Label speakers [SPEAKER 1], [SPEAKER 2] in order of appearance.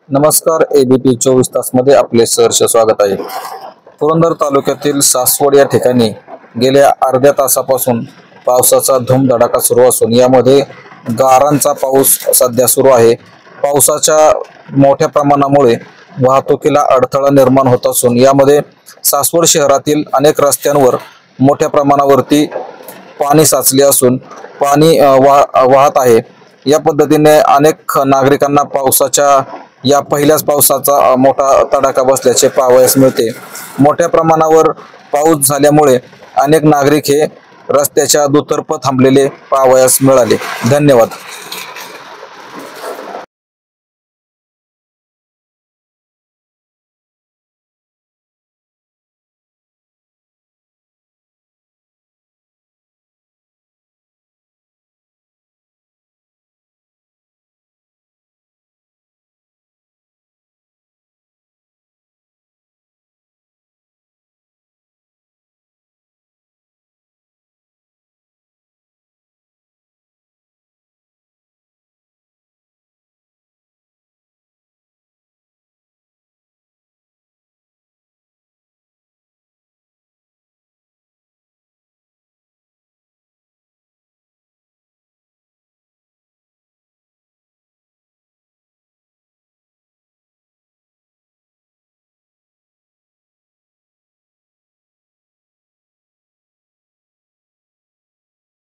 [SPEAKER 1] नमस्कार, एबीपी 24 तास मध्ये आपले सहर्ष स्वागत आहे। पुरंदर तालुक्यातील सासवड या ठिकाणी गेल्या अर्ध्या तासापासून पावसाचा धुमधडाका सुरू असून यामध्ये गारांचा पाऊस सध्या सुरू आहे। पावसाच्या मोठ्या प्रमाणामुळे वाहतुकीला अडथळा निर्माण होत असून यामध्ये सासवड शहरातील अनेक रस्त्यांवर मोठ्या प्रमाणावरती पाणी साचले असून पाणी वाहत आहे। या पद्धतीने अनेक नागरिकांना पावसाच्या या पहिल्याच पावसाचा मोठा तडाखा बसल्याचे पाहावयास मिळते। मोठ्या प्रमाणावर पाऊस झाल्यामुळे अनेक नागरिक हे रस्त्याच्या दुतर्फा थांबलेले पाहावयास मिळाले। धन्यवाद।